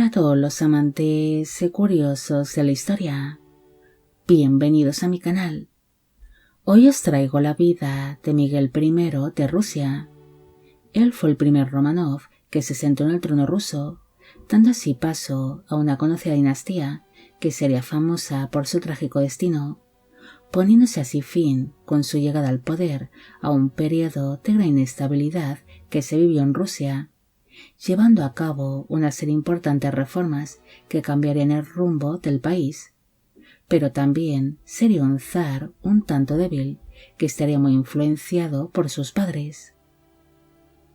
Hola a todos los amantes y curiosos de la historia. Bienvenidos a mi canal. Hoy os traigo la vida de Miguel I de Rusia. Él fue el primer Románov que se sentó en el trono ruso, dando así paso a una conocida dinastía que sería famosa por su trágico destino, poniéndose así fin, con su llegada al poder, a un periodo de gran inestabilidad que se vivió en Rusia, llevando a cabo una serie de importantes reformas que cambiarían el rumbo del país. Pero también sería un zar un tanto débil, que estaría muy influenciado por sus padres.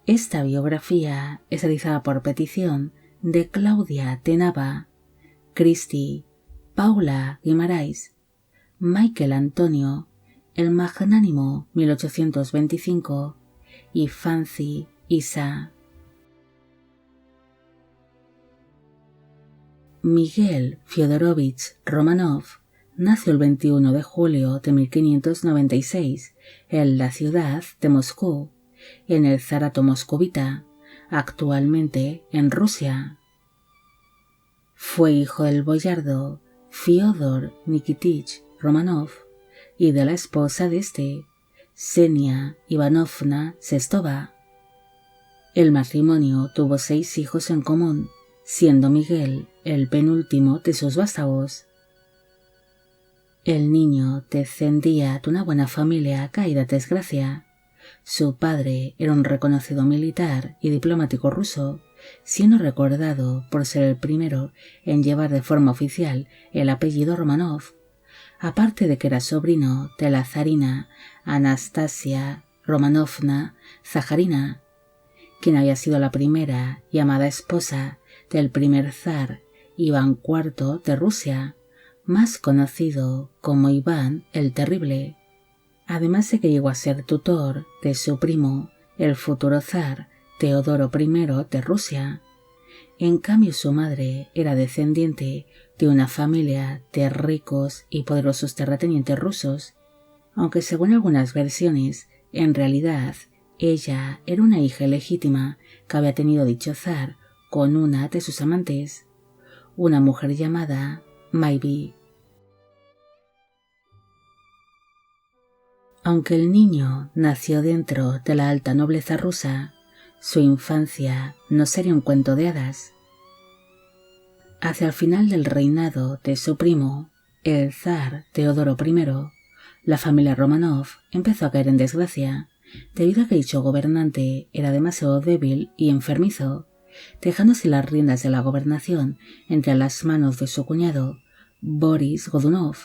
Esta biografía es realizada por petición de Claudia Tenaba, Cristi, Paula Guimarães, Michael Antonio, el magnánimo 1825 y Fancy Isa. Miguel Fyodorovich Románov nació el 21 de julio de 1596 en la ciudad de Moscú, en el Zarato moscovita, actualmente en Rusia. Fue hijo del boyardo Fyodor Nikitich Románov y de la esposa de este, Ksenia Ivanovna Sestova. El matrimonio tuvo 6 hijos en común, siendo Miguel el penúltimo de sus vástagos. El niño descendía de una buena familia caída en desgracia. Su padre era un reconocido militar y diplomático ruso, siendo recordado por ser el primero en llevar de forma oficial el apellido Románov, aparte de que era sobrino de la zarina Anastasia Romanovna Zaharina, quien había sido la primera y amada esposa del primer zar Iván IV de Rusia, más conocido como Iván el Terrible, además de que llegó a ser tutor de su primo, el futuro zar Teodoro I de Rusia. En cambio, su madre era descendiente de una familia de ricos y poderosos terratenientes rusos, aunque según algunas versiones, en realidad, ella era una hija ilegítima que había tenido dicho zar con una de sus amantes, una mujer llamada Maybi. Aunque el niño nació dentro de la alta nobleza rusa, su infancia no sería un cuento de hadas. Hacia el final del reinado de su primo, el zar Teodoro I, la familia Románov empezó a caer en desgracia, debido a que dicho gobernante era demasiado débil y enfermizo, dejándose las riendas de la gobernación entre las manos de su cuñado, Boris Godunov,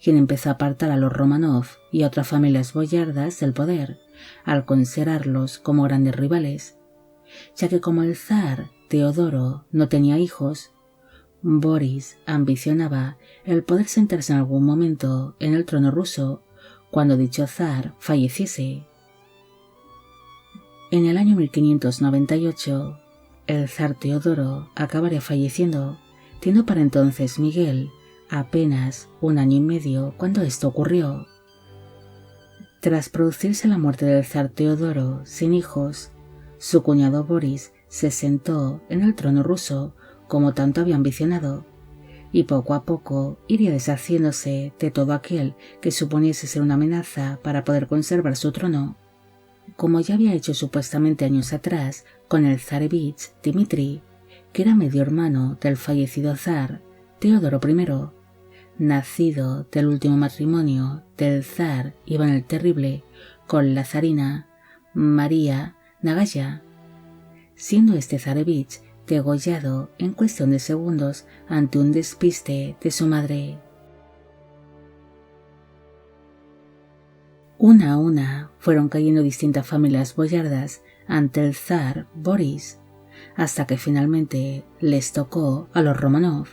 quien empezó a apartar a los Románov y a otras familias boyardas del poder, al considerarlos como grandes rivales, ya que como el zar Teodoro no tenía hijos, Boris ambicionaba el poder sentarse en algún momento en el trono ruso cuando dicho zar falleciese. En el año 1598, el zar Teodoro acabaría falleciendo, teniendo para entonces Miguel apenas 1 año y medio cuando esto ocurrió. Tras producirse la muerte del zar Teodoro sin hijos, su cuñado Boris se sentó en el trono ruso como tanto había ambicionado, y poco a poco iría deshaciéndose de todo aquel que suponiese ser una amenaza para poder conservar su trono, como ya había hecho supuestamente años atrás con el zarevich Dmitri, que era medio hermano del fallecido zar Teodoro I, nacido del último matrimonio del zar Iván el Terrible con la zarina María Nagaya, siendo este zarevich degollado en cuestión de segundos ante un despiste de su madre. Una a una fueron cayendo distintas familias boyardas ante el zar Boris, hasta que finalmente les tocó a los Románov.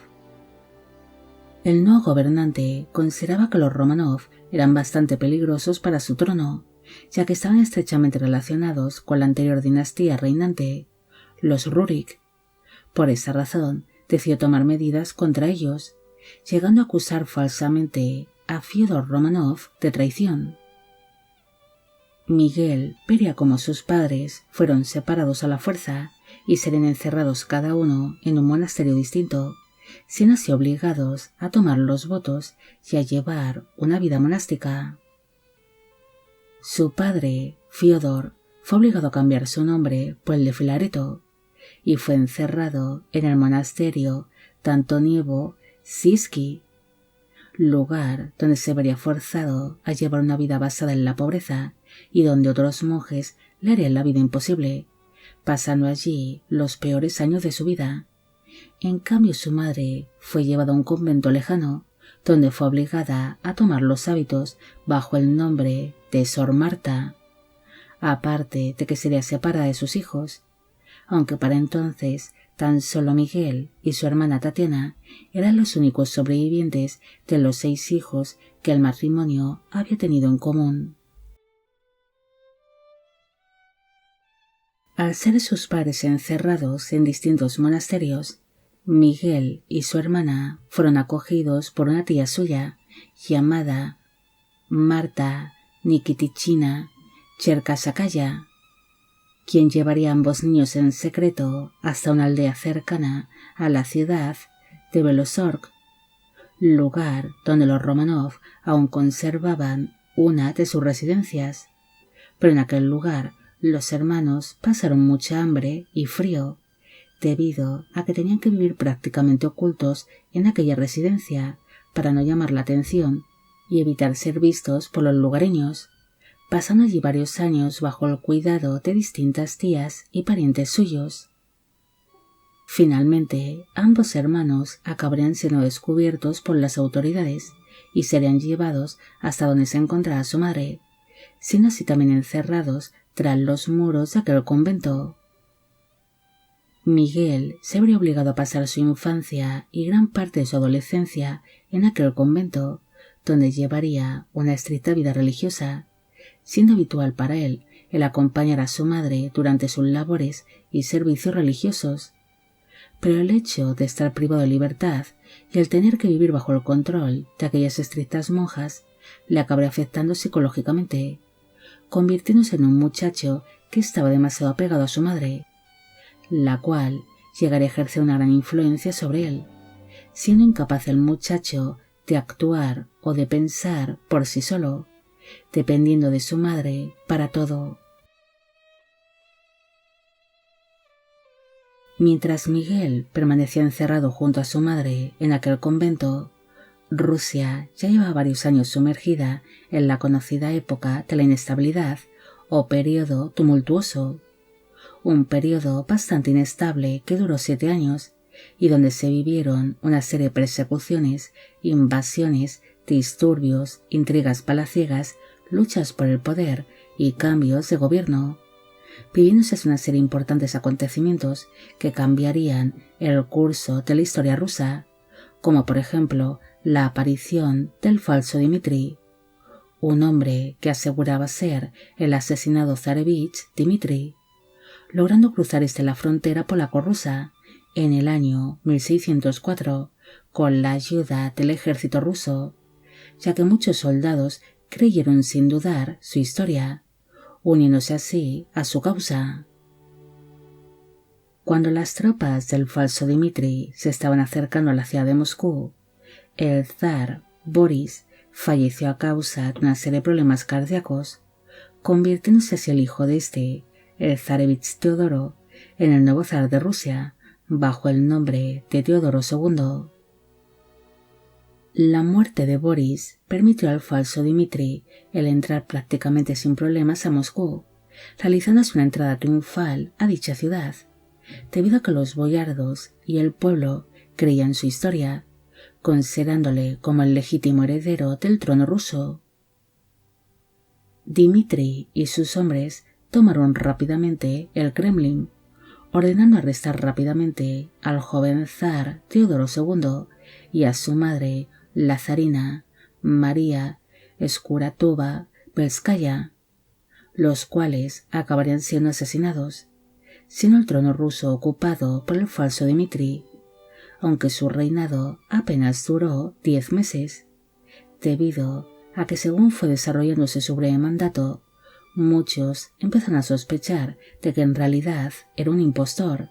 El nuevo gobernante consideraba que los Románov eran bastante peligrosos para su trono, ya que estaban estrechamente relacionados con la anterior dinastía reinante, los Rurik. Por esa razón, decidió tomar medidas contra ellos, llegando a acusar falsamente a Fyodor Románov de traición. Miguel vería cómo sus padres fueron separados a la fuerza y serían encerrados cada uno en un monasterio distinto, siendo así obligados a tomar los votos y a llevar una vida monástica. Su padre, Fiodor, fue obligado a cambiar su nombre por el de Filareto y fue encerrado en el monasterio de Antonievo Siski, lugar donde se vería forzado a llevar una vida basada en la pobreza y donde otros monjes le harían la vida imposible, pasando allí los peores años de su vida. En cambio, su madre fue llevada a un convento lejano, donde fue obligada a tomar los hábitos bajo el nombre de Sor Marta, aparte de que sería separada de sus hijos, aunque para entonces tan solo Miguel y su hermana Tatiana eran los únicos sobrevivientes de los 6 hijos que el matrimonio había tenido en común. Al ser sus padres encerrados en distintos monasterios, Miguel y su hermana fueron acogidos por una tía suya llamada Marta Nikitichina Cherkasakaya, quien llevaría a ambos niños en secreto hasta una aldea cercana a la ciudad de Belosorsk, lugar donde los Romanov aún conservaban una de sus residencias. Pero en aquel lugar los hermanos pasaron mucha hambre y frío, debido a que tenían que vivir prácticamente ocultos en aquella residencia para no llamar la atención y evitar ser vistos por los lugareños, pasando allí varios años bajo el cuidado de distintas tías y parientes suyos. Finalmente, ambos hermanos acabarían siendo descubiertos por las autoridades y serían llevados hasta donde se encontraba su madre, siendo así también encerrados tras los muros de aquel convento. Miguel se habría obligado a pasar su infancia y gran parte de su adolescencia en aquel convento, donde llevaría una estricta vida religiosa, siendo habitual para él el acompañar a su madre durante sus labores y servicios religiosos. Pero el hecho de estar privado de libertad y el tener que vivir bajo el control de aquellas estrictas monjas le acabaría afectando psicológicamente, convirtiéndose en un muchacho que estaba demasiado apegado a su madre, la cual llegaría a ejercer una gran influencia sobre él, siendo incapaz el muchacho de actuar o de pensar por sí solo, dependiendo de su madre para todo. Mientras Miguel permanecía encerrado junto a su madre en aquel convento, Rusia ya llevaba varios años sumergida en la conocida época de la inestabilidad o periodo tumultuoso, un periodo bastante inestable que duró 7 años y donde se vivieron una serie de persecuciones, invasiones, disturbios, intrigas palaciegas, luchas por el poder y cambios de gobierno, viviéndose una serie de importantes acontecimientos que cambiarían el curso de la historia rusa, como por ejemplo la aparición del falso Dmitri, un hombre que aseguraba ser el asesinado zarevich Dmitri, logrando cruzar la frontera polaco-rusa en el año 1604 con la ayuda del ejército ruso, ya que muchos soldados creyeron sin dudar su historia, uniéndose así a su causa. Cuando las tropas del falso Dmitri se estaban acercando a la ciudad de Moscú, el zar Boris falleció a causa de una serie de problemas cardíacos, convirtiéndose así el hijo de el zarevich Teodoro, en el nuevo zar de Rusia, bajo el nombre de Teodoro II. La muerte de Boris permitió al falso Dmitri el entrar prácticamente sin problemas a Moscú, realizándose una entrada triunfal a dicha ciudad, debido a que los boyardos y el pueblo creían su historia, considerándole como el legítimo heredero del trono ruso. Dmitri y sus hombres tomaron rápidamente el Kremlin, ordenando arrestar rápidamente al joven zar Teodoro II y a su madre, la zarina María Skuratova-Belskaya, los cuales acabarían siendo asesinados, siendo el trono ruso ocupado por el falso Dmitri, aunque su reinado apenas duró 10 meses, debido a que según fue desarrollándose su breve mandato, muchos empezaron a sospechar de que en realidad era un impostor,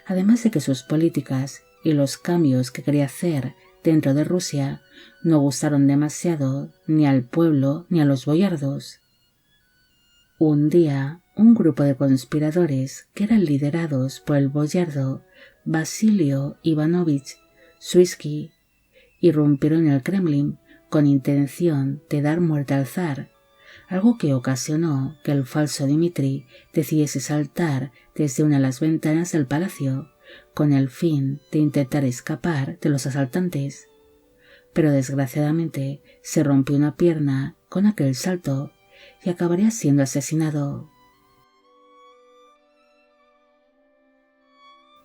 además de que sus políticas y los cambios que quería hacer dentro de Rusia no gustaron demasiado ni al pueblo ni a los boyardos. Un día, un grupo de conspiradores que eran liderados por el boyardo Vasilio Ivanovich Shuisky irrumpieron en el Kremlin con intención de dar muerte al zar, algo que ocasionó que el falso Dmitri decidiese saltar desde una de las ventanas del palacio con el fin de intentar escapar de los asaltantes. Pero desgraciadamente se rompió una pierna con aquel salto y acabaría siendo asesinado.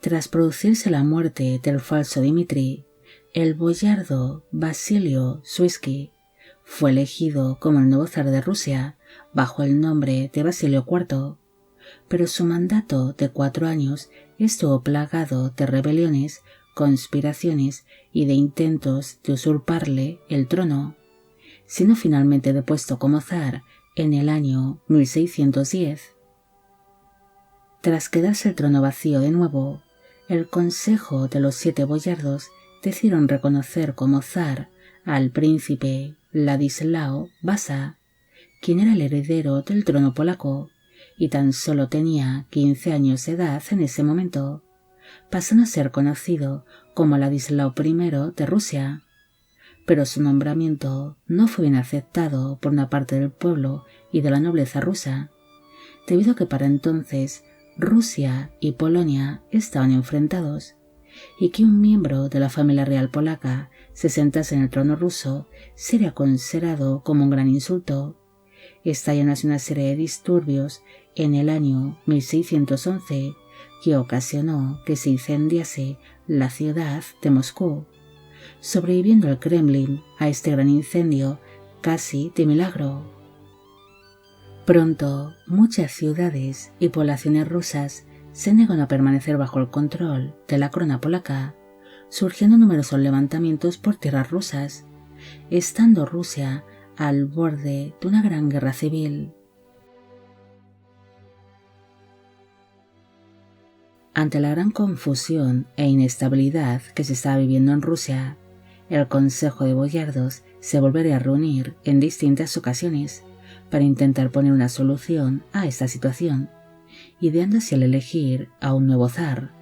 Tras producirse la muerte del falso Dmitri, el boyardo Vasilio Shuisky fue elegido como el nuevo zar de Rusia bajo el nombre de Basilio IV, pero su mandato de 4 años estuvo plagado de rebeliones, conspiraciones y de intentos de usurparle el trono, siendo finalmente depuesto como zar en el año 1610. Tras quedarse el trono vacío de nuevo, el Consejo de los 7 boyardos decidieron reconocer como zar al príncipe Ladislao Vasa, quien era el heredero del trono polaco y tan solo tenía 15 años de edad en ese momento, pasando a ser conocido como Ladislao I de Rusia. Pero su nombramiento no fue bien aceptado por una parte del pueblo y de la nobleza rusa, debido a que para entonces Rusia y Polonia estaban enfrentados, y que un miembro de la familia real polaca se sentase en el trono ruso sería considerado como un gran insulto. Estallándose una serie de disturbios en el año 1611 que ocasionó que se incendiase la ciudad de Moscú, sobreviviendo el Kremlin a este gran incendio casi de milagro. Pronto, muchas ciudades y poblaciones rusas se negaron a permanecer bajo el control de la corona polaca, surgiendo numerosos levantamientos por tierras rusas, estando Rusia al borde de una gran guerra civil. Ante la gran confusión e inestabilidad que se estaba viviendo en Rusia, el Consejo de Boyardos se volvería a reunir en distintas ocasiones para intentar poner una solución a esta situación, ideándose al elegir a un nuevo zar.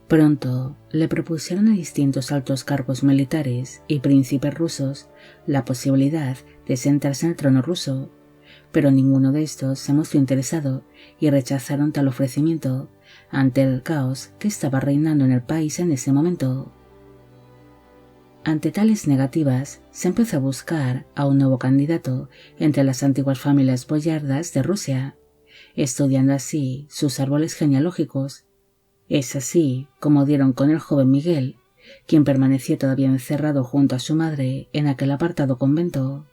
Pronto le propusieron a distintos altos cargos militares y príncipes rusos la posibilidad de sentarse en el trono ruso, pero ninguno de estos se mostró interesado y rechazaron tal ofrecimiento ante el caos que estaba reinando en el país en ese momento. Ante tales negativas, se empezó a buscar a un nuevo candidato entre las antiguas familias boyardas de Rusia, estudiando así sus árboles genealógicos. Es así como dieron con el joven Miguel, quien permanecía todavía encerrado junto a su madre en aquel apartado convento.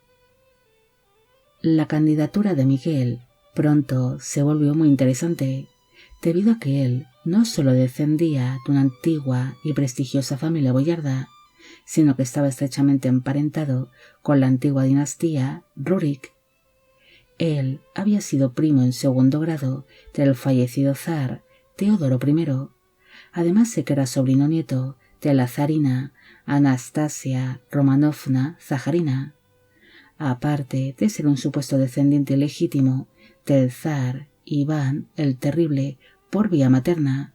La candidatura de Miguel pronto se volvió muy interesante, debido a que él no solo descendía de una antigua y prestigiosa familia boyarda, sino que estaba estrechamente emparentado con la antigua dinastía Rurik. Él había sido primo en 2º grado del fallecido zar Teodoro I, además de que era sobrino nieto de la zarina Anastasia Romanovna Zaharina, aparte de ser un supuesto descendiente legítimo del zar Iván el Terrible por vía materna.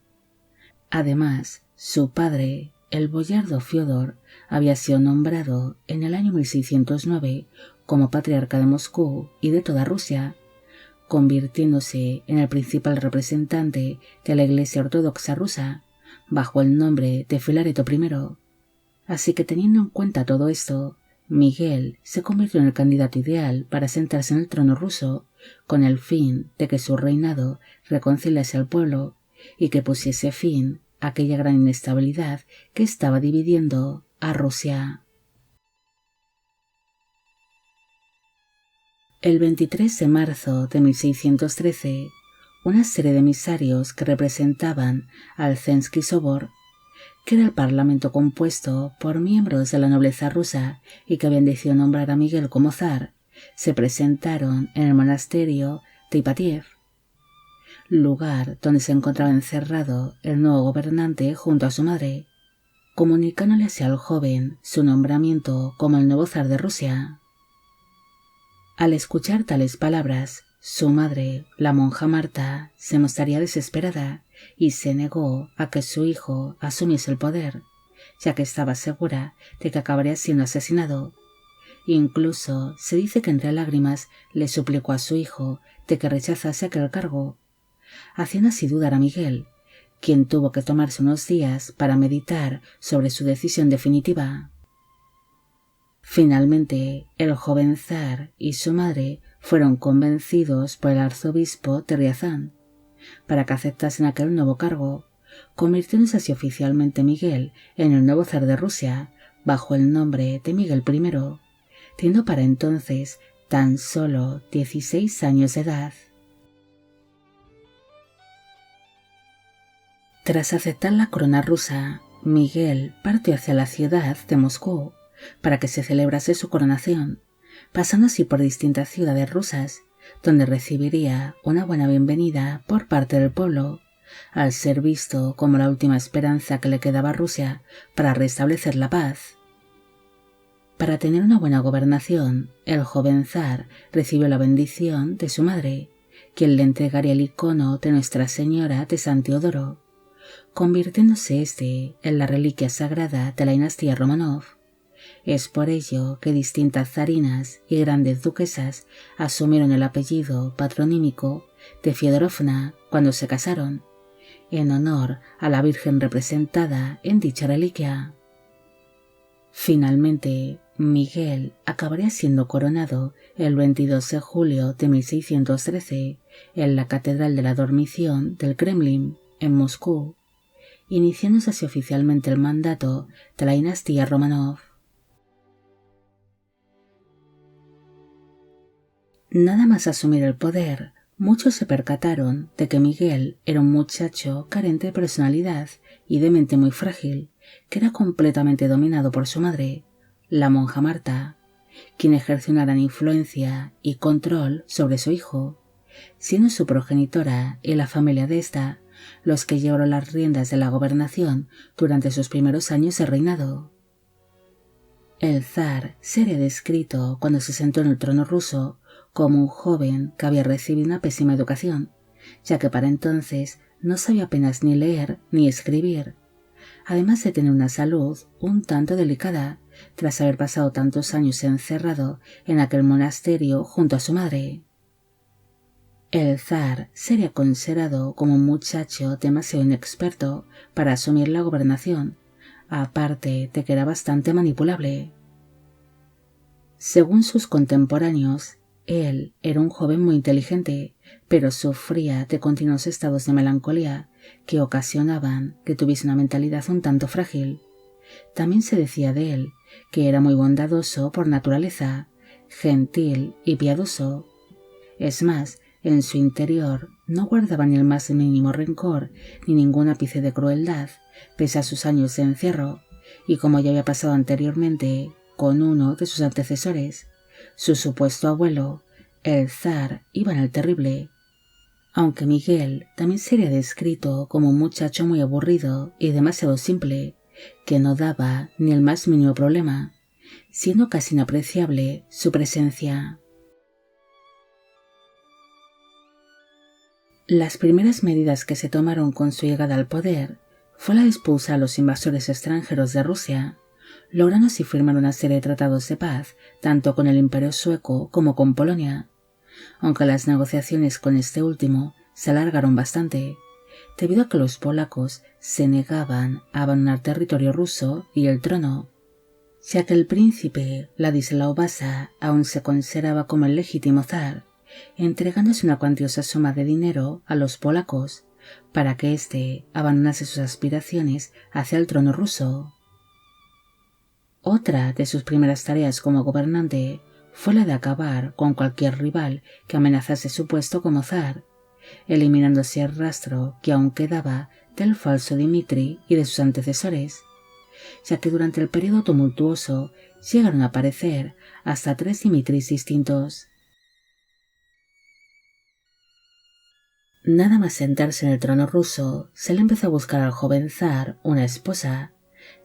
Además, su padre, el boyardo Fiódor, había sido nombrado en el año 1609 como patriarca de Moscú y de toda Rusia, convirtiéndose en el principal representante de la Iglesia Ortodoxa rusa, bajo el nombre de Filareto I. Así que, teniendo en cuenta todo esto, Miguel se convirtió en el candidato ideal para sentarse en el trono ruso, con el fin de que su reinado reconciliase al pueblo y que pusiese fin a aquella gran inestabilidad que estaba dividiendo a Rusia. El 23 de marzo de 1613, una serie de emisarios que representaban al Zensky Sobor, que era el parlamento compuesto por miembros de la nobleza rusa y que habían decidido nombrar a Miguel como zar, se presentaron en el monasterio de Ipatiev. lugar donde se encontraba encerrado el nuevo gobernante junto a su madre, comunicándole así al joven su nombramiento como el nuevo zar de Rusia. Al escuchar tales palabras, su madre, la monja Marta, se mostraría desesperada y se negó a que su hijo asumiese el poder, ya que estaba segura de que acabaría siendo asesinado. Incluso se dice que entre lágrimas le suplicó a su hijo de que rechazase aquel cargo, haciendo así dudar a Miguel, quien tuvo que tomarse unos días para meditar sobre su decisión definitiva. Finalmente, el joven zar y su madre fueron convencidos por el arzobispo de Riazán para que aceptasen aquel nuevo cargo, convirtiéndose así oficialmente Miguel en el nuevo zar de Rusia bajo el nombre de Miguel I, teniendo para entonces tan solo 16 años de edad. Tras aceptar la corona rusa, Miguel partió hacia la ciudad de Moscú para que se celebrase su coronación, pasando así por distintas ciudades rusas, donde recibiría una buena bienvenida por parte del pueblo, al ser visto como la última esperanza que le quedaba a Rusia para restablecer la paz. Para tener una buena gobernación, el joven zar recibió la bendición de su madre, quien le entregaría el icono de Nuestra Señora de San Teodoro, convirtiéndose este en la reliquia sagrada de la dinastía Romanov. Es por ello que distintas zarinas y grandes duquesas asumieron el apellido patronímico de Fiodorovna cuando se casaron, en honor a la Virgen representada en dicha reliquia. Finalmente, Miguel acabaría siendo coronado el 22 de julio de 1613 en la Catedral de la Dormición del Kremlin, en Moscú, iniciándose así oficialmente el mandato de la dinastía Romanov. Nada más asumir el poder, muchos se percataron de que Miguel era un muchacho carente de personalidad y de mente muy frágil, que era completamente dominado por su madre, la monja Marta, quien ejerció una gran influencia y control sobre su hijo, siendo su progenitora y la familia de ésta los que llevaron las riendas de la gobernación durante sus primeros años de reinado. El zar sería descrito cuando se sentó en el trono ruso como un joven que había recibido una pésima educación, ya que para entonces no sabía apenas ni leer ni escribir, además de tener una salud un tanto delicada tras haber pasado tantos años encerrado en aquel monasterio junto a su madre. El zar sería considerado como un muchacho demasiado inexperto para asumir la gobernación, aparte de que era bastante manipulable. Según sus contemporáneos, él era un joven muy inteligente, pero sufría de continuos estados de melancolía que ocasionaban que tuviese una mentalidad un tanto frágil. También se decía de él que era muy bondadoso por naturaleza, gentil y piadoso. Es más, en su interior no guardaba ni el más mínimo rencor ni ningún ápice de crueldad, pese a sus años de encierro, y como ya había pasado anteriormente con uno de sus antecesores, su supuesto abuelo, el zar Iván el Terrible. Aunque Miguel también sería descrito como un muchacho muy aburrido y demasiado simple, que no daba ni el más mínimo problema, siendo casi inapreciable su presencia. Las primeras medidas que se tomaron con su llegada al poder fue la de expulsar a los invasores extranjeros de Rusia, logrando así firmar una serie de tratados de paz tanto con el Imperio sueco como con Polonia, aunque las negociaciones con este último se alargaron bastante, debido a que los polacos se negaban a abandonar territorio ruso y el trono, ya que el príncipe Ladislao Vasa aún se consideraba como el legítimo zar, entregándose una cuantiosa suma de dinero a los polacos para que éste abandonase sus aspiraciones hacia el trono ruso. Otra de sus primeras tareas como gobernante fue la de acabar con cualquier rival que amenazase su puesto como zar, eliminando así el rastro que aún quedaba del falso Dmitri y de sus antecesores, ya que durante el periodo tumultuoso llegaron a aparecer hasta 3 Dmitris distintos. Nada más sentarse en el trono ruso, se le empezó a buscar al joven zar una esposa,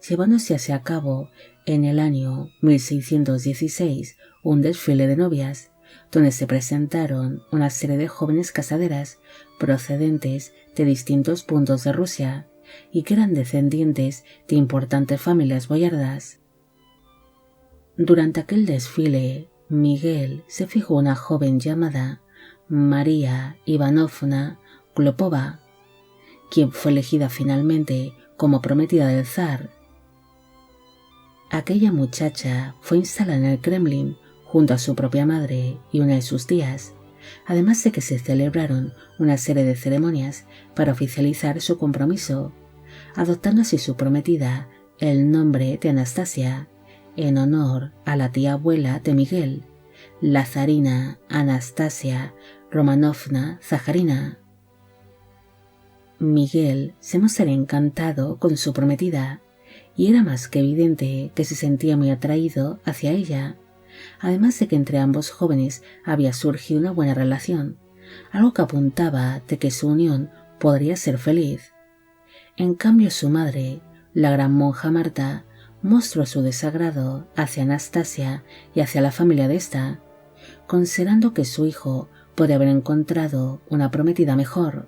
llevándose así a cabo en el año 1616 un desfile de novias, donde se presentaron una serie de jóvenes casaderas procedentes de distintos puntos de Rusia y que eran descendientes de importantes familias boyardas. Durante aquel desfile, Miguel se fijó una joven llamada María Ivanovna Klopova, quien fue elegida finalmente como prometida del zar. Aquella muchacha fue instalada en el Kremlin junto a su propia madre y una de sus tías, además de que se celebraron una serie de ceremonias para oficializar su compromiso, adoptando así su prometida el nombre de Anastasia, en honor a la tía abuela de Miguel, la zarina Anastasia Romanovna Zaharina. Miguel se mostró encantado con su prometida y era más que evidente que se sentía muy atraído hacia ella, además de que entre ambos jóvenes había surgido una buena relación, algo que apuntaba de que su unión podría ser feliz. En cambio, su madre, la gran monja Marta, mostró su desagrado hacia Anastasia y hacia la familia de ésta, considerando que su hijo podía haber encontrado una prometida mejor.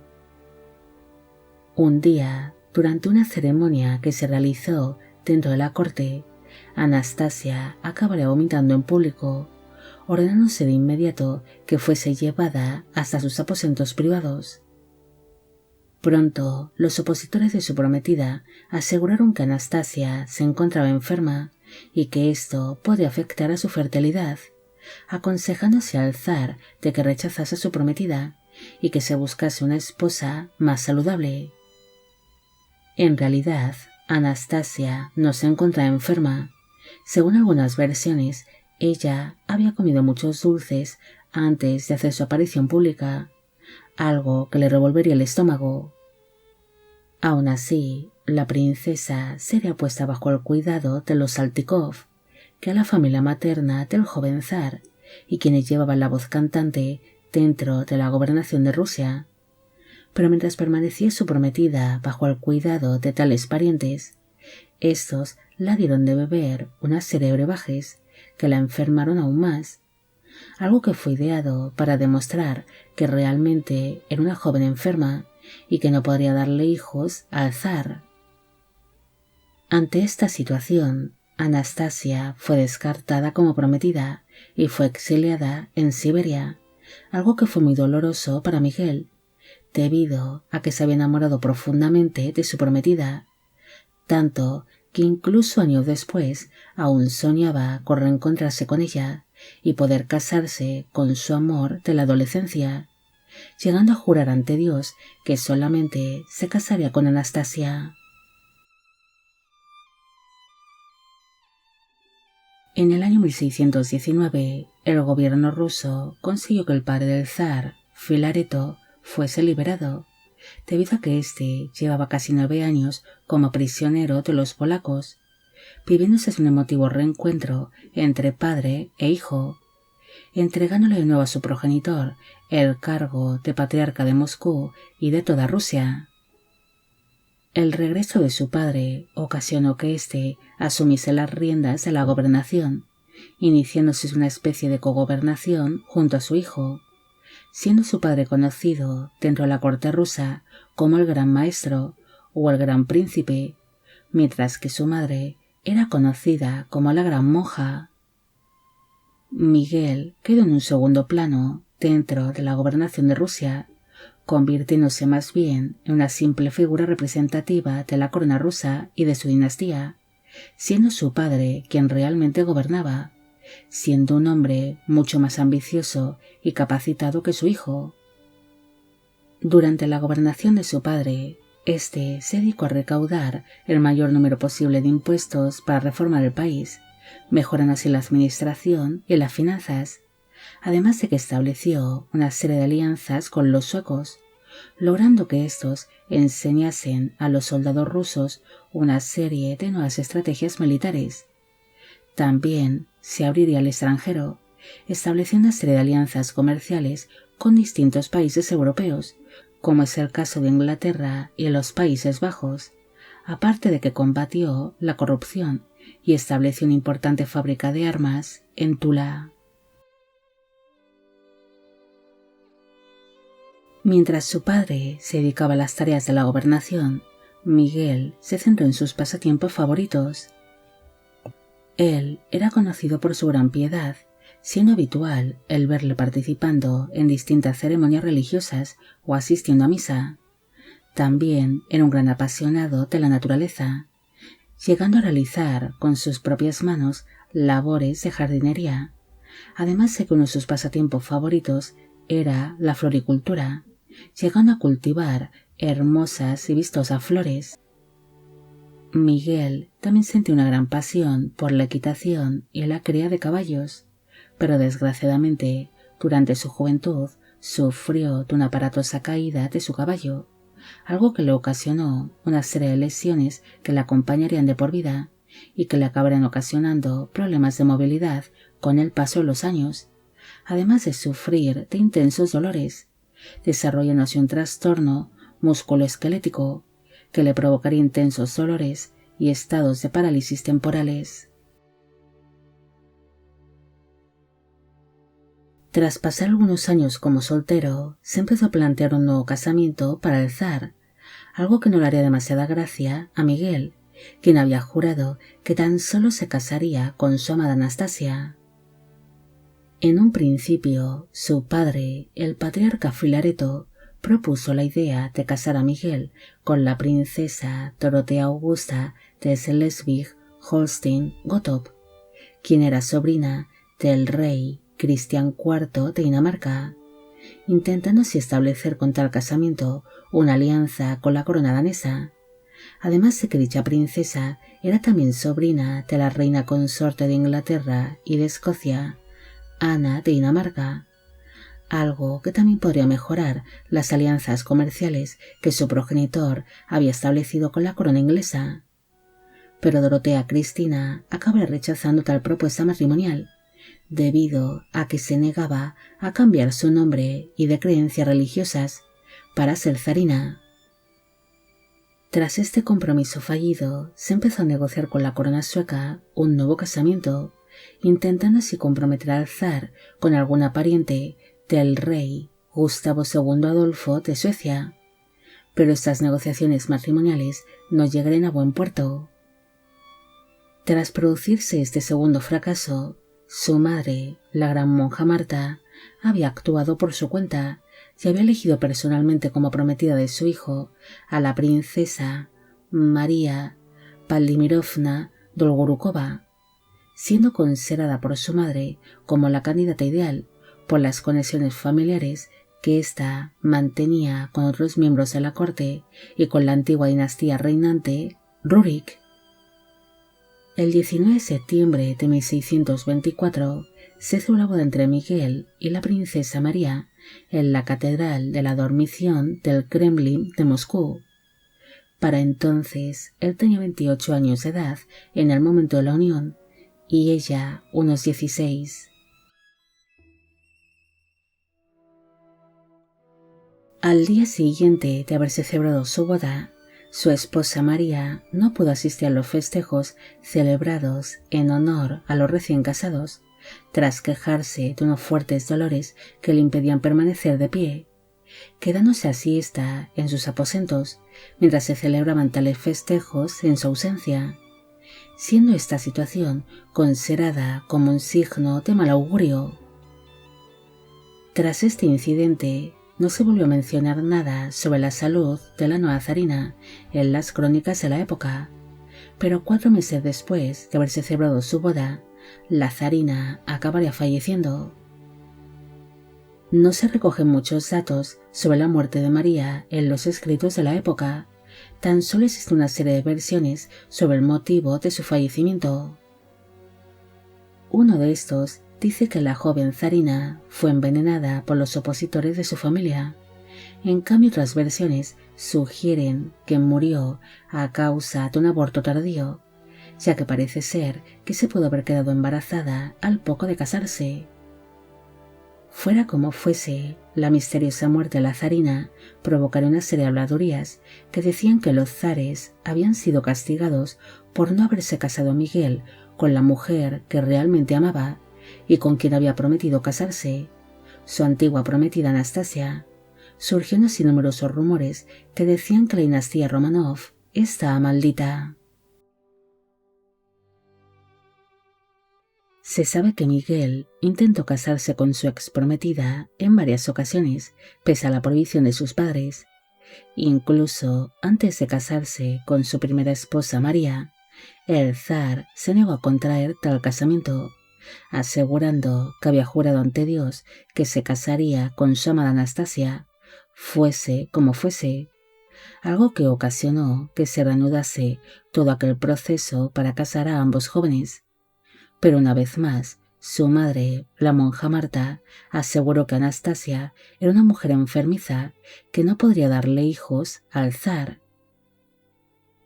Un día, durante una ceremonia que se realizó dentro de la corte, Anastasia acabaría vomitando en público, ordenándose de inmediato que fuese llevada hasta sus aposentos privados. Pronto, los opositores de su prometida aseguraron que Anastasia se encontraba enferma y que esto podía afectar a su fertilidad, aconsejándose al zar de que rechazase a su prometida y que se buscase una esposa más saludable. En realidad, Anastasia no se encontraba enferma. Según algunas versiones, ella había comido muchos dulces antes de hacer su aparición pública, algo que le revolvería el estómago. Aún así, la princesa sería puesta bajo el cuidado de los Saltykov, que era la familia materna del joven zar y quienes llevaban la voz cantante dentro de la gobernación de Rusia. Pero mientras permanecía su prometida bajo el cuidado de tales parientes, estos la dieron de beber una serie de brebajes que la enfermaron aún más, algo que fue ideado para demostrar que realmente era una joven enferma y que no podría darle hijos al zar. Ante esta situación, Anastasia fue descartada como prometida y fue exiliada en Siberia, algo que fue muy doloroso para Miguel, debido a que se había enamorado profundamente de su prometida, tanto que incluso años después aún soñaba con reencontrarse con ella y poder casarse con su amor de la adolescencia, llegando a jurar ante Dios que solamente se casaría con Anastasia. En el año 1619, el gobierno ruso consiguió que el padre del zar, Filareto, fuese liberado, debido a que éste llevaba casi 9 años como prisionero de los polacos, viviéndose un emotivo reencuentro entre padre e hijo, entregándole de nuevo a su progenitor el cargo de patriarca de Moscú y de toda Rusia. El regreso de su padre ocasionó que éste asumiese las riendas de la gobernación, iniciándose una especie de cogobernación junto a su hijo, siendo su padre conocido dentro de la corte rusa como el Gran Maestro o el Gran Príncipe, mientras que su madre era conocida como la Gran Monja. Miguel quedó en un segundo plano dentro de la gobernación de Rusia, convirtiéndose más bien en una simple figura representativa de la corona rusa y de su dinastía, siendo su padre quien realmente gobernaba, siendo un hombre mucho más ambicioso y capacitado que su hijo. Durante la gobernación de su padre, este se dedicó a recaudar el mayor número posible de impuestos para reformar el país, mejorando así la administración y las finanzas, además de que estableció una serie de alianzas con los suecos, logrando que estos enseñasen a los soldados rusos una serie de nuevas estrategias militares. También se abriría al extranjero, estableciendo una serie de alianzas comerciales con distintos países europeos, como es el caso de Inglaterra y los Países Bajos, aparte de que combatió la corrupción y estableció una importante fábrica de armas en Tula. Mientras su padre se dedicaba a las tareas de la gobernación, Miguel se centró en sus pasatiempos favoritos. Él era conocido por su gran piedad, siendo habitual el verle participando en distintas ceremonias religiosas o asistiendo a misa. También era un gran apasionado de la naturaleza, llegando a realizar con sus propias manos labores de jardinería. Además de que uno de sus pasatiempos favoritos era la floricultura, llegando a cultivar hermosas y vistosas flores. Miguel también sentía una gran pasión por la equitación y la cría de caballos, pero desgraciadamente durante su juventud sufrió de una aparatosa caída de su caballo, algo que le ocasionó una serie de lesiones que le acompañarían de por vida y que le acabarían ocasionando problemas de movilidad con el paso de los años, además de sufrir de intensos dolores, desarrollándose un trastorno musculoesquelético que le provocaría intensos dolores y estados de parálisis temporales. Tras pasar algunos años como soltero, se empezó a plantear un nuevo casamiento para el zar, algo que no le haría demasiada gracia a Miguel, quien había jurado que tan solo se casaría con su amada Anastasia. En un principio, su padre, el patriarca Filareto, propuso la idea de casar a Miguel con la princesa Dorotea Augusta de Schleswig-Holstein-Gottorp, quien era sobrina del rey Cristian IV de Dinamarca, intentando así establecer con tal casamiento una alianza con la corona danesa, además de que dicha princesa era también sobrina de la reina consorte de Inglaterra y de Escocia, Ana de Dinamarca, algo que también podría mejorar las alianzas comerciales que su progenitor había establecido con la corona inglesa. Pero Dorotea Cristina acabó rechazando tal propuesta matrimonial, debido a que se negaba a cambiar su nombre y de creencias religiosas para ser zarina. Tras este compromiso fallido, se empezó a negociar con la corona sueca un nuevo casamiento, intentando así comprometer al zar con alguna pariente del rey Gustavo II Adolfo de Suecia, pero estas negociaciones matrimoniales no llegaron a buen puerto. Tras producirse este segundo fracaso, su madre, la gran monja Marta, había actuado por su cuenta y había elegido personalmente como prometida de su hijo a la princesa María Valdimirovna Dolgorukova, siendo considerada por su madre como la candidata ideal por las conexiones familiares que ésta mantenía con otros miembros de la corte y con la antigua dinastía reinante Rurik. El 19 de septiembre de 1624 se hizo la boda entre Miguel y la princesa María en la Catedral de la Dormición del Kremlin de Moscú. Para entonces él tenía 28 años de edad en el momento de la unión y ella unos 16. Al día siguiente de haberse celebrado su boda, su esposa María no pudo asistir a los festejos celebrados en honor a los recién casados, tras quejarse de unos fuertes dolores que le impedían permanecer de pie, quedándose a siesta en sus aposentos mientras se celebraban tales festejos en su ausencia, siendo esta situación considerada como un signo de mal augurio. Tras este incidente, no se volvió a mencionar nada sobre la salud de la nueva zarina en las crónicas de la época, pero 4 meses después de haberse celebrado su boda, la zarina acabaría falleciendo. No se recogen muchos datos sobre la muerte de María en los escritos de la época, tan solo existe una serie de versiones sobre el motivo de su fallecimiento. Uno de estos dice que la joven zarina fue envenenada por los opositores de su familia. En cambio, otras versiones sugieren que murió a causa de un aborto tardío, ya que parece ser que se pudo haber quedado embarazada al poco de casarse. Fuera como fuese, la misteriosa muerte de la zarina provocaría una serie de habladurías que decían que los zares habían sido castigados por no haberse casado Miguel con la mujer que realmente amaba y con quien había prometido casarse, su antigua prometida Anastasia. Surgieron así numerosos rumores que decían que la dinastía Romanov estaba maldita. Se sabe que Miguel intentó casarse con su ex prometida en varias ocasiones, pese a la prohibición de sus padres. Incluso antes de casarse con su primera esposa María, el zar se negó a contraer tal casamiento, asegurando que había jurado ante Dios que se casaría con su amada Anastasia, fuese como fuese, algo que ocasionó que se reanudase todo aquel proceso para casar a ambos jóvenes. Pero una vez más, su madre, la monja Marta, aseguró que Anastasia era una mujer enfermiza que no podría darle hijos al zar.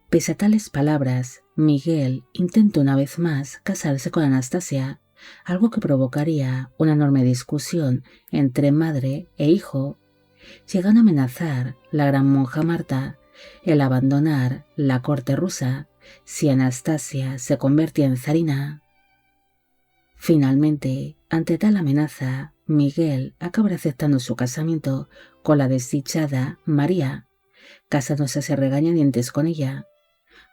Pese a tales palabras, Miguel intentó una vez más casarse con Anastasia, algo que provocaría una enorme discusión entre madre e hijo, llegando a amenazar la gran monja Marta el abandonar la corte rusa si Anastasia se convertía en zarina. Finalmente, ante tal amenaza, Miguel acabará aceptando su casamiento con la desdichada María, casándose a regañadientes con ella.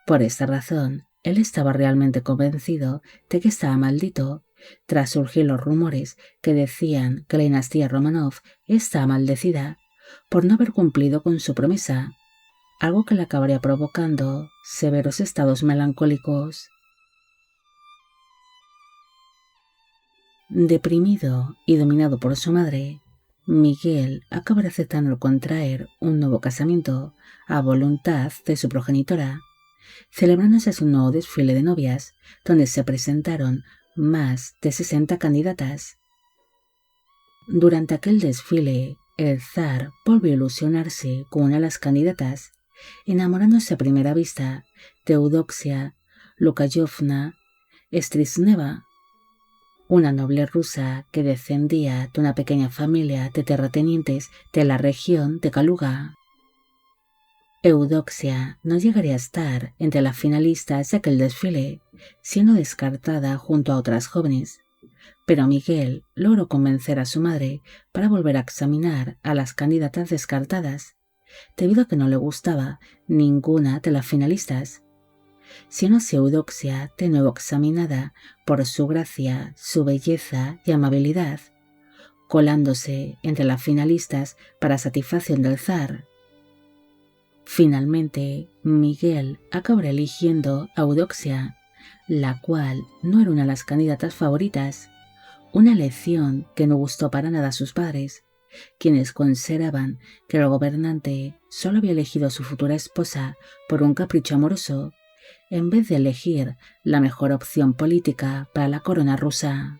Por esta razón, él estaba realmente convencido de que estaba maldito, tras surgir los rumores que decían que la dinastía Romanov estaba maldecida por no haber cumplido con su promesa, algo que le acabaría provocando severos estados melancólicos. Deprimido y dominado por su madre, Miguel acabará aceptando contraer un nuevo casamiento a voluntad de su progenitora, celebrándose así un nuevo desfile de novias, donde se presentaron más de 60 candidatas. Durante aquel desfile, el zar volvió a ilusionarse con una de las candidatas, enamorándose a primera vista de Eudoxia Lukayovna Strisneva, una noble rusa que descendía de una pequeña familia de terratenientes de la región de Kaluga. Eudoxia no llegaría a estar entre las finalistas de aquel desfile, siendo descartada junto a otras jóvenes, pero Miguel logró convencer a su madre para volver a examinar a las candidatas descartadas, debido a que no le gustaba ninguna de las finalistas, siendo así Eudoxia de nuevo examinada por su gracia, su belleza y amabilidad, colándose entre las finalistas para satisfacción del zar. Finalmente, Miguel acabará eligiendo a Eudoxia, la cual no era una de las candidatas favoritas, una elección que no gustó para nada a sus padres, quienes consideraban que el gobernante solo había elegido a su futura esposa por un capricho amoroso, en vez de elegir la mejor opción política para la corona rusa.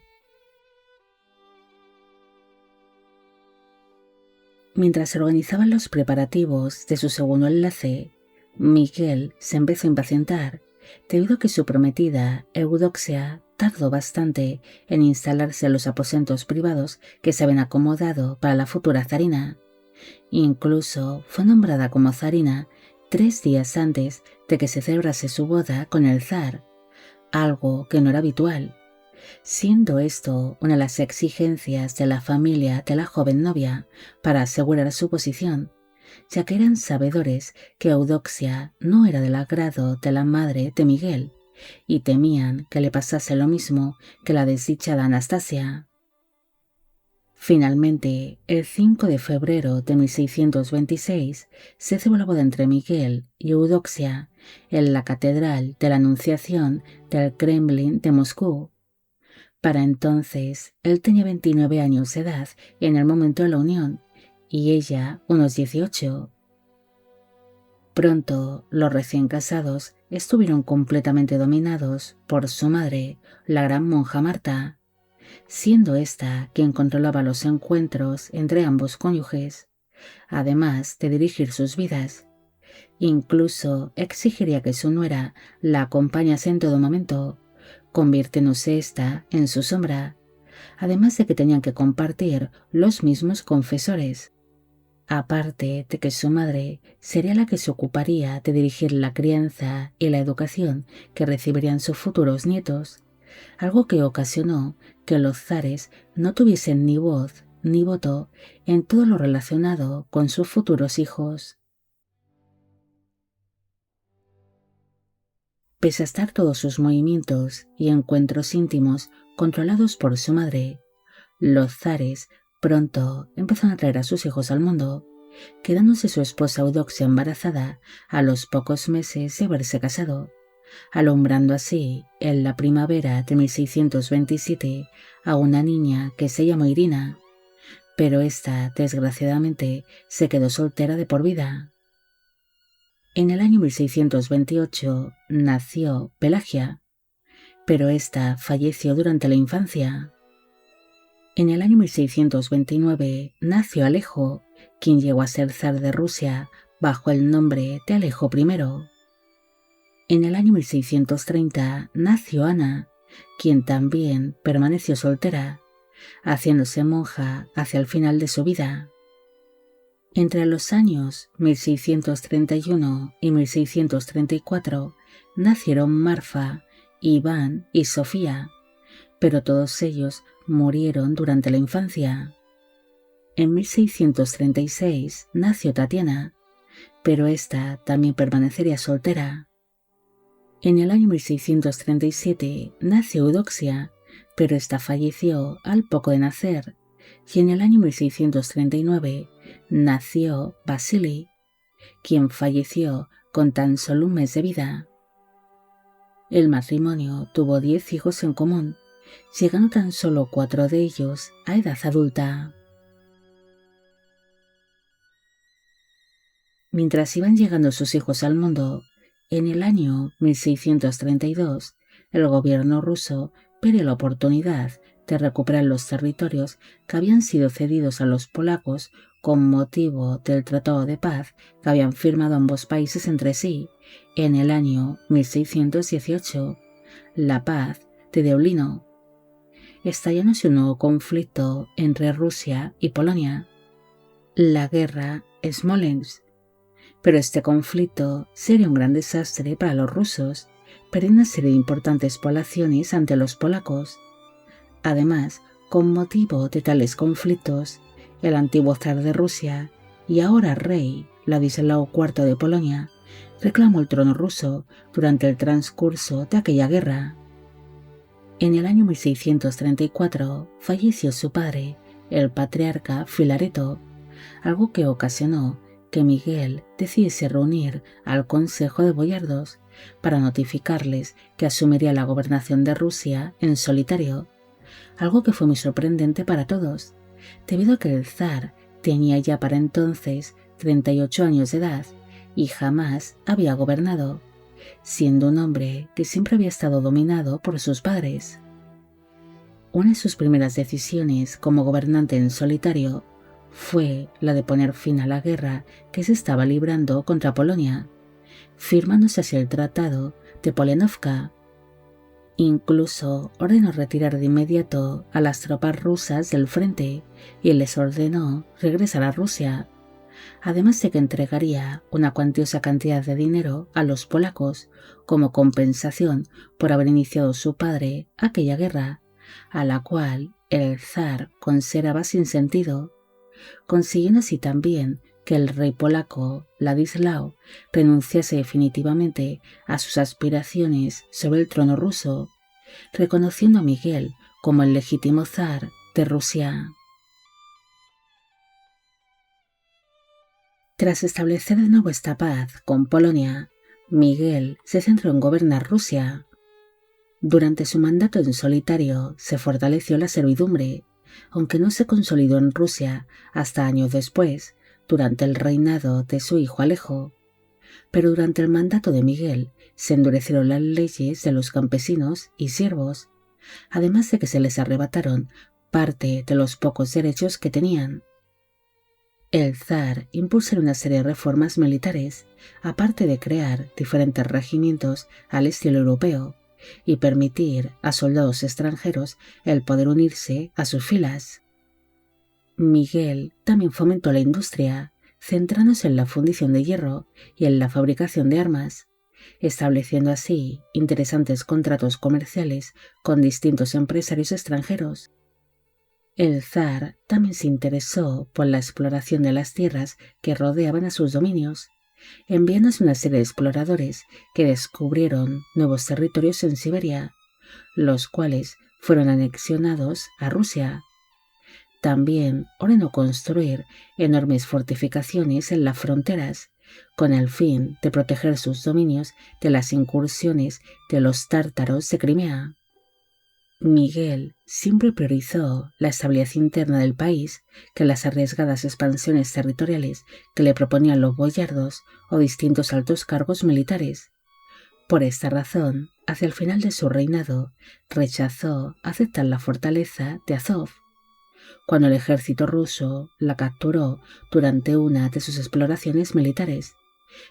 Mientras se organizaban los preparativos de su segundo enlace, Miguel se empezó a impacientar debido a que su prometida, Eudoxia, tardó bastante en instalarse en los aposentos privados que se habían acomodado para la futura zarina. Incluso fue nombrada como zarina 3 días antes de que se celebrase su boda con el zar, algo que no era habitual, siendo esto una de las exigencias de la familia de la joven novia para asegurar su posición, ya que eran sabedores que Eudoxia no era del agrado de la madre de Miguel y temían que le pasase lo mismo que la desdichada Anastasia. Finalmente, el 5 de febrero de 1626 se celebró la boda entre Miguel y Eudoxia en la Catedral de la Anunciación del Kremlin de Moscú. Para entonces, él tenía 29 años de edad en el momento de la unión y ella unos 18. Pronto, los recién casados estuvieron completamente dominados por su madre, la gran monja Marta, siendo ésta quien controlaba los encuentros entre ambos cónyuges, además de dirigir sus vidas. Incluso exigiría que su nuera la acompañase en todo momento, convirtiéndose ésta en su sombra, además de que tenían que compartir los mismos confesores. Aparte de que su madre sería la que se ocuparía de dirigir la crianza y la educación que recibirían sus futuros nietos, algo que ocasionó que los zares no tuviesen ni voz ni voto en todo lo relacionado con sus futuros hijos. Pese a estar todos sus movimientos y encuentros íntimos controlados por su madre, los zares pronto empezaron a traer a sus hijos al mundo, quedándose su esposa Eudoxia embarazada a los pocos meses de haberse casado, alumbrando así en la primavera de 1627 a una niña que se llamó Irina, pero esta desgraciadamente se quedó soltera de por vida. En el año 1628 nació Pelagia, pero esta falleció durante la infancia. En el año 1629 nació Alejo, quien llegó a ser zar de Rusia bajo el nombre de Alejo I. En el año 1630 nació Ana, quien también permaneció soltera, haciéndose monja hacia el final de su vida. Entre los años 1631 y 1634 nacieron Marfa, Iván y Sofía, pero todos ellos murieron durante la infancia. En 1636 nació Tatiana, pero esta también permanecería soltera. En el año 1637 nació Eudoxia, pero esta falleció al poco de nacer, y en el año 1639 nació Vasili, quien falleció con tan solo un mes de vida. El matrimonio tuvo 10 hijos en común, llegando tan solo 4 de ellos a edad adulta. Mientras iban llegando sus hijos al mundo, en el año 1632, el gobierno ruso perdió la oportunidad de recuperar los territorios que habían sido cedidos a los polacos con motivo del tratado de paz que habían firmado ambos países entre sí en el año 1618, la paz de Deulino. Estallándose un nuevo conflicto entre Rusia y Polonia, la guerra Smolensk. Pero este conflicto sería un gran desastre para los rusos, perdiendo una serie de importantes poblaciones ante los polacos. Además, con motivo de tales conflictos, el antiguo zar de Rusia y ahora rey Ladislao IV de Polonia reclamó el trono ruso durante el transcurso de aquella guerra. En el año 1634 falleció su padre, el patriarca Filareto, algo que ocasionó que Miguel decidiese reunir al Consejo de Boyardos para notificarles que asumiría la gobernación de Rusia en solitario, algo que fue muy sorprendente para todos, debido a que el zar tenía ya para entonces 38 años de edad y jamás había gobernado, siendo un hombre que siempre había estado dominado por sus padres. Una de sus primeras decisiones como gobernante en solitario fue la de poner fin a la guerra que se estaba librando contra Polonia, firmándose así el Tratado de Polenovka. Incluso ordenó retirar de inmediato a las tropas rusas del frente y les ordenó regresar a Rusia, además de que entregaría una cuantiosa cantidad de dinero a los polacos como compensación por haber iniciado su padre aquella guerra, a la cual el zar consideraba sin sentido, consiguiendo así también que el rey polaco Ladislao renunciase definitivamente a sus aspiraciones sobre el trono ruso, reconociendo a Miguel como el legítimo zar de Rusia. Tras establecer de nuevo esta paz con Polonia, Miguel se centró en gobernar Rusia. Durante su mandato en solitario se fortaleció la servidumbre, aunque no se consolidó en Rusia hasta años después, durante el reinado de su hijo Alejo. Pero durante el mandato de Miguel se endurecieron las leyes de los campesinos y siervos, además de que se les arrebataron parte de los pocos derechos que tenían. El zar impulsó una serie de reformas militares, aparte de crear diferentes regimientos al estilo europeo, y permitir a soldados extranjeros el poder unirse a sus filas. Miguel también fomentó la industria, centrándose en la fundición de hierro y en la fabricación de armas, estableciendo así interesantes contratos comerciales con distintos empresarios extranjeros. El zar también se interesó por la exploración de las tierras que rodeaban a sus dominios, enviándose una serie de exploradores que descubrieron nuevos territorios en Siberia, los cuales fueron anexionados a Rusia. También ordenó construir enormes fortificaciones en las fronteras, con el fin de proteger sus dominios de las incursiones de los tártaros de Crimea. Miguel siempre priorizó la estabilidad interna del país que las arriesgadas expansiones territoriales que le proponían los boyardos o distintos altos cargos militares. Por esta razón, hacia el final de su reinado, rechazó aceptar la fortaleza de Azov. Cuando el ejército ruso la capturó durante una de sus exploraciones militares,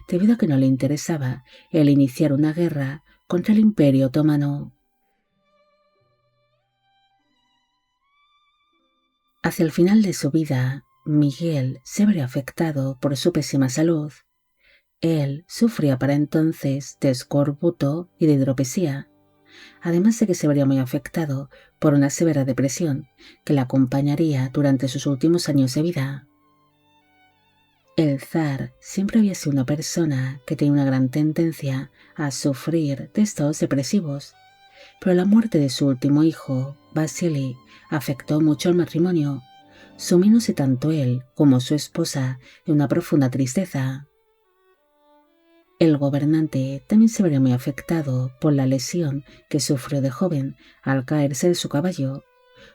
debido a que no le interesaba el iniciar una guerra contra el Imperio Otomano. Hacia el final de su vida, Miguel se vería afectado por su pésima salud. Él sufría para entonces de escorbuto y de hidropesía, además de que se vería muy afectado por una severa depresión que le acompañaría durante sus últimos años de vida. El zar siempre había sido una persona que tenía una gran tendencia a sufrir de estados depresivos, pero la muerte de su último hijo, Vasily, afectó mucho al matrimonio, sumiéndose tanto él como su esposa en una profunda tristeza. El gobernante también se vería muy afectado por la lesión que sufrió de joven al caerse de su caballo,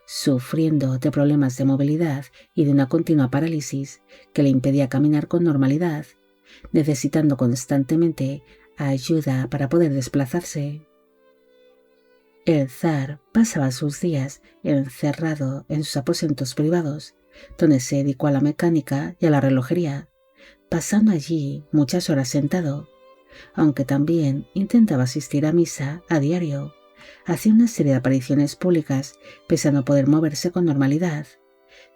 sufriendo de problemas de movilidad y de una continua parálisis que le impedía caminar con normalidad, necesitando constantemente ayuda para poder desplazarse. El zar pasaba sus días encerrado en sus aposentos privados, donde se dedicó a la mecánica y a la relojería, pasando allí muchas horas sentado, aunque también intentaba asistir a misa a diario. Hacía una serie de apariciones públicas pese a no poder moverse con normalidad,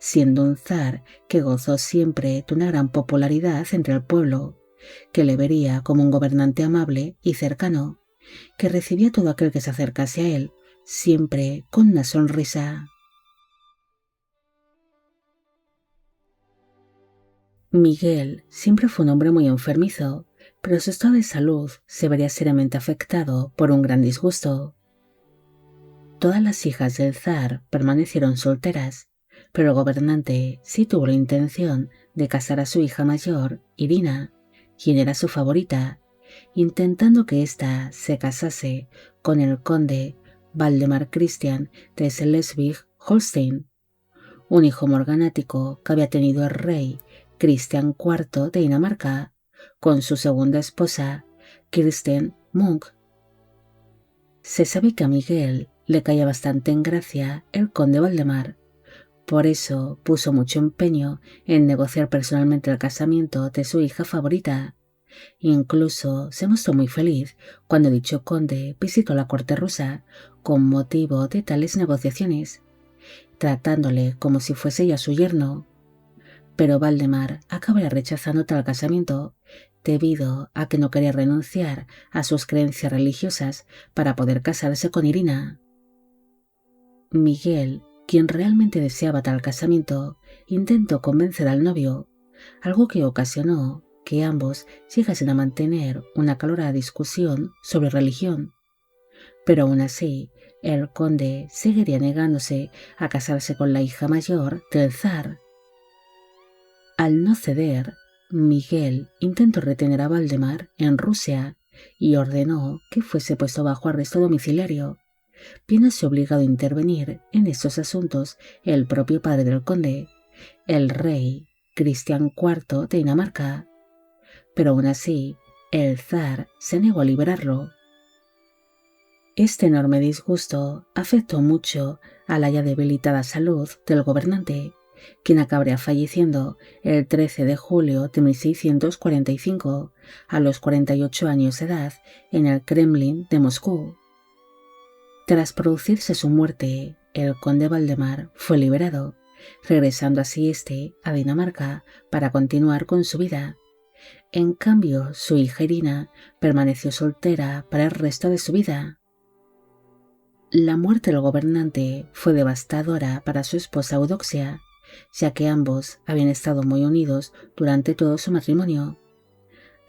siendo un zar que gozó siempre de una gran popularidad entre el pueblo, que le vería como un gobernante amable y cercano, que recibía a todo aquel que se acercase a él, siempre con una sonrisa. Miguel siempre fue un hombre muy enfermizo, pero su estado de salud se vería seriamente afectado por un gran disgusto. Todas las hijas del zar permanecieron solteras, pero el gobernante sí tuvo la intención de casar a su hija mayor, Irina, quien era su favorita, intentando que ésta se casase con el conde Valdemar Christian de Schleswig-Holstein, un hijo morganático que había tenido el rey Cristian IV de Dinamarca, con su segunda esposa, Kirsten Munk. Se sabe que a Miguel le caía bastante en gracia el conde Valdemar, por eso puso mucho empeño en negociar personalmente el casamiento de su hija favorita. Incluso se mostró muy feliz cuando dicho conde visitó la corte rusa con motivo de tales negociaciones, tratándole como si fuese ya su yerno. Pero Valdemar acabaría rechazando tal casamiento debido a que no quería renunciar a sus creencias religiosas para poder casarse con Irina. Miguel, quien realmente deseaba tal casamiento, intentó convencer al novio, algo que ocasionó que ambos llegasen a mantener una acalorada discusión sobre religión. Pero aún así, el conde seguiría negándose a casarse con la hija mayor del zar. Al no ceder, Miguel intentó retener a Valdemar en Rusia y ordenó que fuese puesto bajo arresto domiciliario, viéndose obligado a intervenir en estos asuntos el propio padre del conde, el rey Cristian IV de Dinamarca. Pero aún así, el zar se negó a liberarlo. Este enorme disgusto afectó mucho a la ya debilitada salud del gobernante, quien acabaría falleciendo el 13 de julio de 1645, a los 48 años de edad, en el Kremlin de Moscú. Tras producirse su muerte, el conde Valdemar fue liberado, regresando así a Dinamarca para continuar con su vida. En cambio, su hija Irina permaneció soltera para el resto de su vida. La muerte del gobernante fue devastadora para su esposa Eudoxia, ya que ambos habían estado muy unidos durante todo su matrimonio.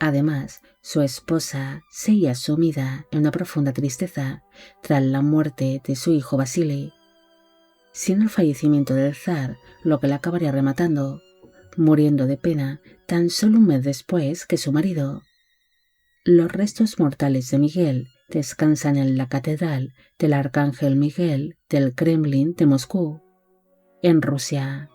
Además, su esposa seguía sumida en una profunda tristeza tras la muerte de su hijo Vasily, siendo el fallecimiento del zar lo que la acabaría rematando, muriendo de pena tan solo un mes después que su marido. Los restos mortales de Miguel descansan en la Catedral del Arcángel Miguel del Kremlin de Moscú, en Rusia.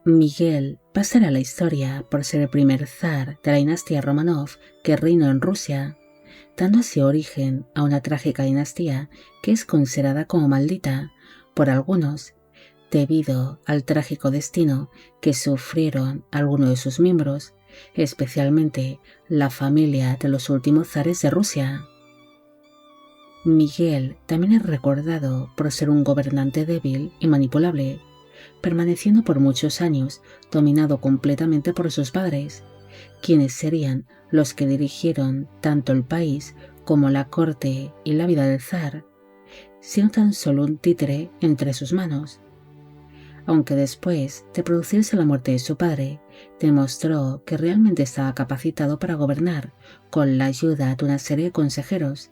Miguel pasará a la historia por ser el primer zar de la dinastía Romanov que reinó en Rusia, dando así origen a una trágica dinastía que es considerada como maldita por algunos, debido al trágico destino que sufrieron algunos de sus miembros, especialmente la familia de los últimos zares de Rusia. Miguel también es recordado por ser un gobernante débil y manipulable, permaneciendo por muchos años dominado completamente por sus padres, quienes serían los que dirigieron tanto el país como la corte y la vida del zar, siendo tan solo un títere entre sus manos. Aunque después de producirse la muerte de su padre, demostró que realmente estaba capacitado para gobernar con la ayuda de una serie de consejeros,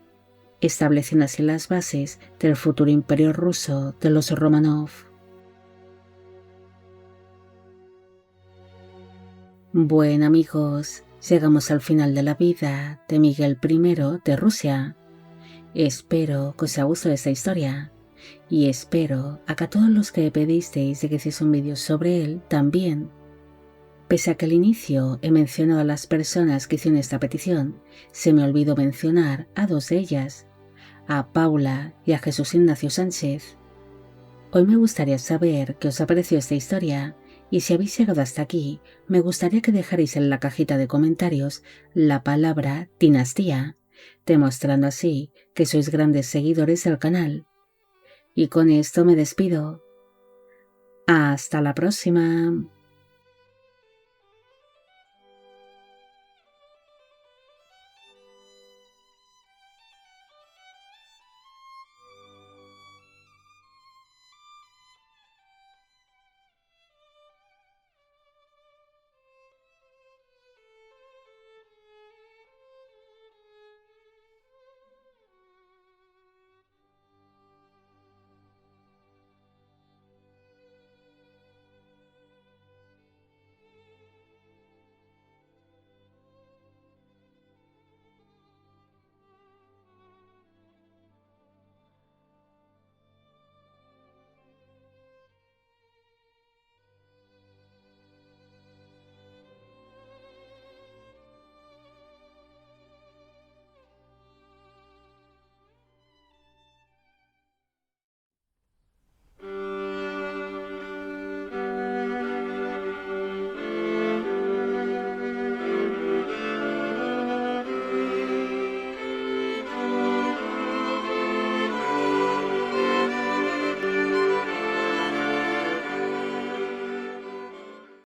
estableciendo así las bases del futuro imperio ruso de los Romanov. Bueno amigos, llegamos al final de la vida de Miguel I de Rusia. Espero que os haya gustado esta historia y espero a que a todos los que me pedisteis de que hiciese un vídeo sobre él también. Pese a que al inicio he mencionado a las personas que hicieron esta petición, se me olvidó mencionar a dos de ellas, a Paula y a Jesús Ignacio Sánchez. Hoy me gustaría saber qué os ha parecido esta historia. Y si habéis llegado hasta aquí, me gustaría que dejarais en la cajita de comentarios la palabra dinastía, demostrando así que sois grandes seguidores del canal. Y con esto me despido. ¡Hasta la próxima!